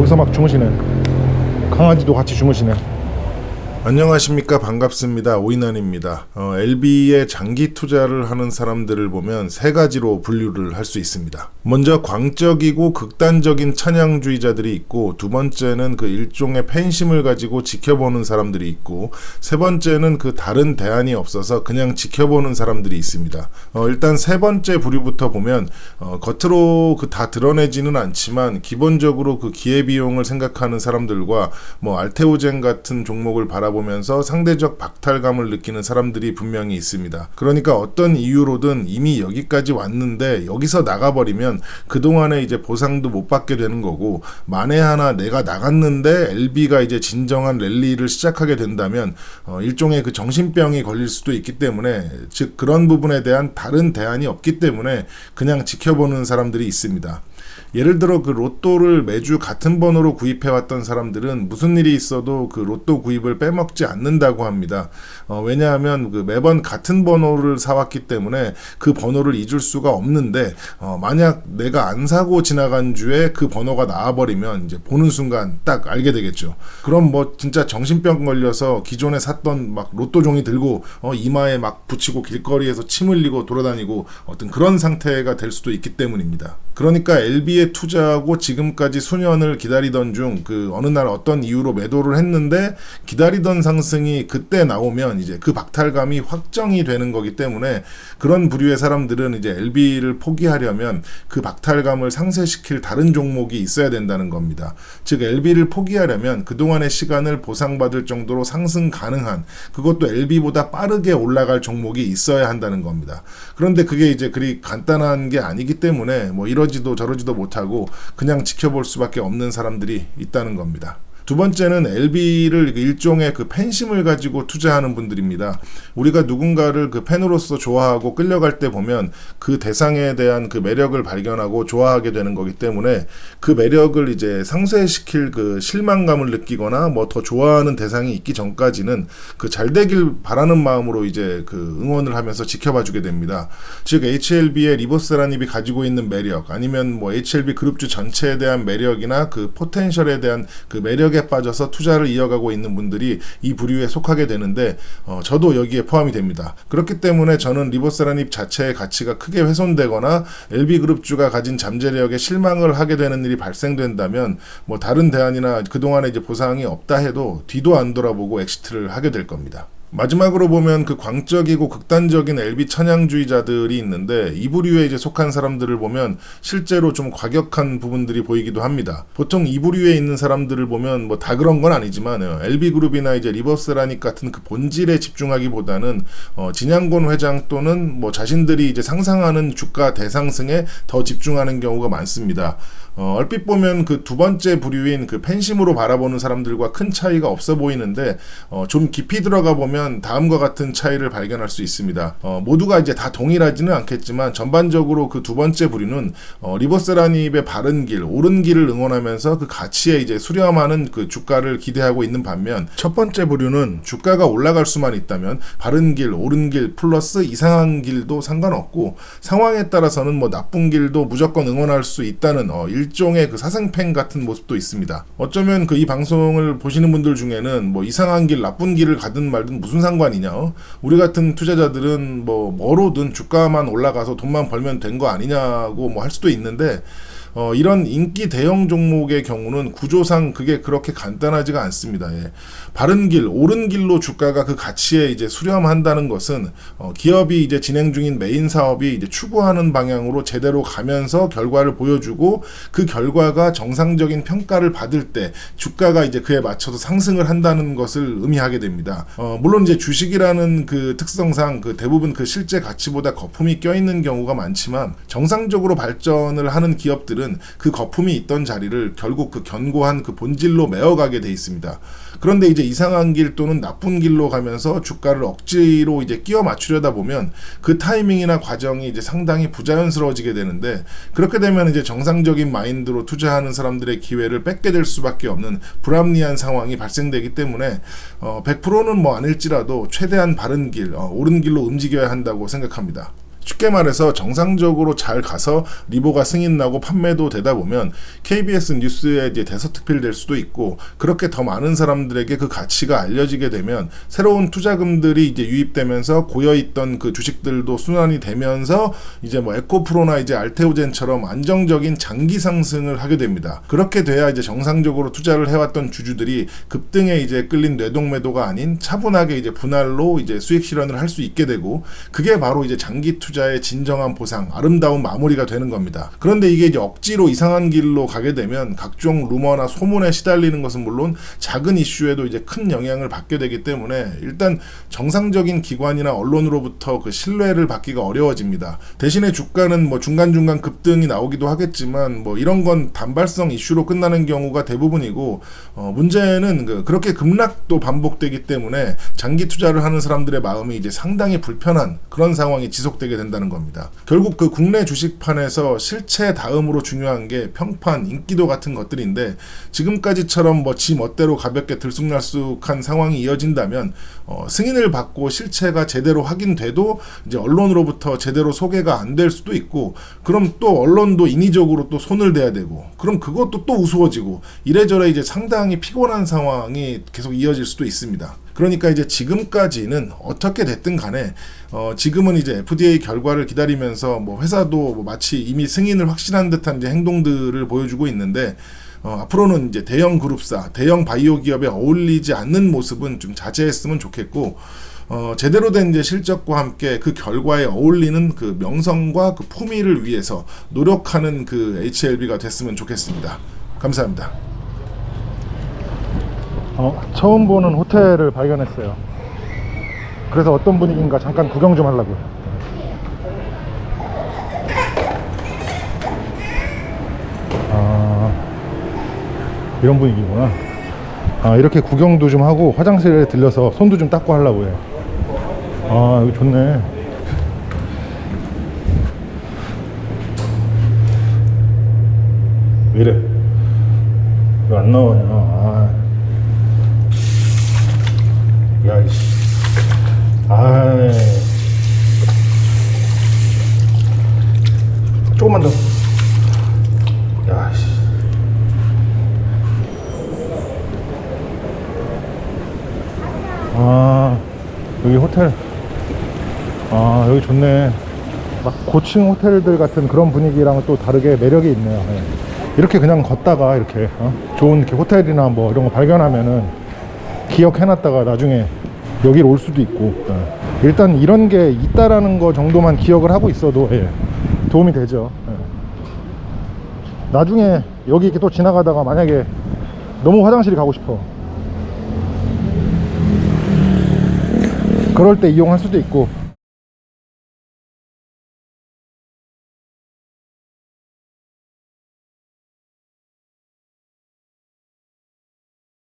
여기서 막 주무시네. 강아지도 같이 주무시네. 안녕하십니까. 반갑습니다. 오인환입니다. LB에 장기 투자를 하는 사람들을 보면 세 가지로 분류를 할 수 있습니다. 먼저 광적이고 극단적인 찬양주의자들이 있고, 두 번째는 그 일종의 팬심을 가지고 지켜보는 사람들이 있고, 세 번째는 그 다른 대안이 없어서 그냥 지켜보는 사람들이 있습니다. 일단 세 번째 부류부터 보면 겉으로 그 다 드러내지는 않지만 기본적으로 그 기회비용을 생각하는 사람들과 뭐 알테오젠 같은 종목을 보면서 상대적 박탈감을 느끼는 사람들이 분명히 있습니다. 그러니까 어떤 이유로든 이미 여기까지 왔는데 여기서 나가버리면 그동안에 이제 보상도 못 받게 되는 거고, 만에 하나 내가 나갔는데 LB가 이제 진정한 랠리를 시작하게 된다면 일종의 그 정신병이 걸릴 수도 있기 때문에, 즉 그런 부분에 대한 다른 대안이 없기 때문에 그냥 지켜보는 사람들이 있습니다. 예를 들어 그 로또를 매주 같은 번호로 구입해왔던 사람들은 무슨 일이 있어도 그 로또 구입을 빼먹지 않는다고 합니다. 왜냐하면 그 매번 같은 번호를 사왔기 때문에 그 번호를 잊을 수가 없는데, 만약 내가 안 사고 지나간 주에 그 번호가 나와버리면 이제 보는 순간 딱 알게 되겠죠. 그럼 뭐 진짜 정신병 걸려서 기존에 샀던 막 로또 종이 들고 이마에 막 붙이고 길거리에서 침 흘리고 돌아다니고 어떤 그런 상태가 될 수도 있기 때문입니다. 그러니까 LB에 투자하고 지금까지 수년을 기다리던 중 그 어느 날 어떤 이유로 매도를 했는데 기다리던 상승이 그때 나오면 이제 그 박탈감이 확정이 되는 거기 때문에, 그런 부류의 사람들은 이제 LB를 포기하려면 그 박탈감을 상쇄시킬 다른 종목이 있어야 된다는 겁니다. 즉 LB를 포기하려면 그동안의 시간을 보상받을 정도로 상승 가능한, 그것도 LB보다 빠르게 올라갈 종목이 있어야 한다는 겁니다. 그런데 그게 이제 그리 간단한 게 아니기 때문에 뭐 이러지도 저러지도 못하고 그냥 지켜볼 수밖에 없는 사람들이 있다는 겁니다. 두 번째는 LB를 일종의 그 팬심을 가지고 투자하는 분들입니다. 우리가 누군가를 그 팬으로서 좋아하고 끌려갈 때 보면 그 대상에 대한 그 매력을 발견하고 좋아하게 되는 거기 때문에, 그 매력을 이제 상쇄시킬 그 실망감을 느끼거나 뭐 더 좋아하는 대상이 있기 전까지는 그 잘 되길 바라는 마음으로 이제 그 응원을 하면서 지켜봐 주게 됩니다. 즉 HLB의 리버스라닙이 가지고 있는 매력, 아니면 뭐 HLB 그룹주 전체에 대한 매력이나 그 포텐셜에 대한 그 매력 에 빠져서 투자를 이어가고 있는 분들이 이 부류에 속하게 되는데, 저도 여기에 포함이 됩니다. 그렇기 때문에 저는 리버스라닙 자체의 가치가 크게 훼손되거나 LB그룹주가 가진 잠재력에 실망을 하게 되는 일이 발생된다면 뭐 다른 대안이나 그동안에 이제 보상이 없다 해도 뒤도 안 돌아보고 엑시트를 하게 될 겁니다. 마지막으로 보면 그 광적이고 극단적인 LB 찬양주의자들이 있는데, 이 부류에 이제 속한 사람들을 보면 실제로 좀 과격한 부분들이 보이기도 합니다. 보통 이 부류에 있는 사람들을 보면 뭐 다 그런 건 아니지만 LB그룹이나 이제 리버스라닉 같은 그 본질에 집중하기보다는 진양곤 회장 또는 뭐 자신들이 이제 상상하는 주가 대상승에 더 집중하는 경우가 많습니다. 얼핏 보면 그 두 번째 부류인 그 팬심으로 바라보는 사람들과 큰 차이가 없어 보이는데, 좀 깊이 들어가 보면 다음과 같은 차이를 발견할 수 있습니다. 모두가 이제 다 동일하지는 않겠지만 전반적으로 그 두 번째 부류는 리버스라닙의 바른 길, 옳은 길을 응원하면서 그 가치에 이제 수렴하는 그 주가를 기대하고 있는 반면, 첫 번째 부류는 주가가 올라갈 수만 있다면 바른 길, 옳은 길 플러스 이상한 길도 상관없고, 상황에 따라서는 뭐 나쁜 길도 무조건 응원할 수 있다는 일종의 그 사생팬 같은 모습도 있습니다. 어쩌면 그 이 방송을 보시는 분들 중에는 뭐 이상한 길, 나쁜 길을 가든 말든 무슨 상관이냐, 우리 같은 투자자들은 뭐 뭐로든 주가만 올라가서 돈만 벌면 된 거 아니냐고 뭐 할 수도 있는데, 이런 인기 대형 종목의 경우는 구조상 그게 그렇게 간단하지가 않습니다. 바른 길, 옳은 길로 주가가 그 가치에 이제 수렴한다는 것은 기업이 이제 진행 중인 메인 사업이 이제 추구하는 방향으로 제대로 가면서 결과를 보여주고, 그 결과가 정상적인 평가를 받을 때 주가가 이제 그에 맞춰서 상승을 한다는 것을 의미하게 됩니다. 물론 이제 주식이라는 그 특성상 그 대부분 그 실제 가치보다 거품이 껴있는 경우가 많지만, 정상적으로 발전을 하는 기업들은 그 거품이 있던 자리를 결국 그 견고한 그 본질로 메어가게 돼 있습니다. 그런데 이제 이상한 길 또는 나쁜 길로 가면서 주가를 억지로 이제 끼워 맞추려다 보면 그 타이밍이나 과정이 이제 상당히 부자연스러워지게 되는데, 그렇게 되면 이제 정상적인 마인드로 투자하는 사람들의 기회를 뺏게 될 수밖에 없는 불합리한 상황이 발생되기 때문에 100%는 뭐 아닐지라도 최대한 바른 길, 옳은 길로 움직여야 한다고 생각합니다. 쉽게 말해서 정상적으로 잘 가서 리보가 승인 나고 판매도 되다 보면 KBS 뉴스에 이제 대서특필될 수도 있고, 그렇게 더 많은 사람들에게 그 가치가 알려지게 되면 새로운 투자금들이 이제 유입되면서 고여있던 그 주식들도 순환이 되면서 이제 뭐 에코프로나 이제 알테오젠처럼 안정적인 장기 상승을 하게 됩니다. 그렇게 돼야 이제 정상적으로 투자를 해왔던 주주들이 급등에 이제 끌린 뇌동매도가 아닌 차분하게 이제 분할로 이제 수익 실현을 할 수 있게 되고, 그게 바로 이제 장기 투자의 진정한 보상, 아름다운 마무리가 되는 겁니다. 그런데 이게 이제 억지로 이상한 길로 가게 되면 각종 루머나 소문에 시달리는 것은 물론 작은 이슈에도 이제 큰 영향을 받게 되기 때문에 일단 정상적인 기관이나 언론으로부터 그 신뢰를 받기가 어려워집니다. 대신에 주가는 뭐 중간중간 급등이 나오기도 하겠지만 뭐 이런 건 단발성 이슈로 끝나는 경우가 대부분이고, 문제는 그렇게 급락도 반복되기 때문에 장기 투자를 하는 사람들의 마음이 이제 상당히 불편한 그런 상황이 지속되게 된다는 겁니다. 결국 그 국내 주식판에서 실체 다음으로 중요한 게 평판, 인기도 같은 것들인데, 지금까지처럼 뭐 지 멋대로 가볍게 들쑥날쑥한 상황이 이어진다면 승인을 받고 실체가 제대로 확인돼도 이제 언론으로부터 제대로 소개가 안 될 수도 있고, 그럼 또 언론도 인위적으로 또 손을 대야 되고, 그럼 그것도 또 우스워지고, 이래저래 이제 상당히 피곤한 상황이 계속 이어질 수도 있습니다. 그러니까 이제 지금까지는 어떻게 됐든 간에 지금은 이제 FDA 결과를 기다리면서 뭐 회사도 뭐 마치 이미 승인을 확신한 듯한 이제 행동들을 보여주고 있는데, 앞으로는 이제 대형 그룹사, 대형 바이오 기업에 어울리지 않는 모습은 좀 자제했으면 좋겠고, 제대로 된 이제 실적과 함께 그 결과에 어울리는 그 명성과 그 품위를 위해서 노력하는 그 HLB가 됐으면 좋겠습니다. 감사합니다. 처음 보는 호텔을 발견했어요. 그래서 어떤 분위기인가 잠깐 구경 좀 하려고요. 이런 분위기구나. 이렇게 구경도 좀 하고 화장실에 들려서 손도 좀 닦고 하려고 해요. 여기 좋네. 왜 이래? 왜 안 나오냐? 야이씨. 조금만 더. 야이씨. 여기 호텔. 여기 좋네. 막 고층 호텔들 같은 그런 분위기랑은 또 다르게 매력이 있네요. 네. 이렇게 그냥 걷다가 이렇게 좋은 이렇게 호텔이나 뭐 이런 거 발견하면은 기억해놨다가 나중에 여기로 올 수도 있고, 일단 이런 게 있다라는 거 정도만 기억을 하고 있어도 도움이 되죠. 나중에 여기 이렇게 또 지나가다가 만약에 너무 화장실이 가고 싶어, 그럴 때 이용할 수도 있고,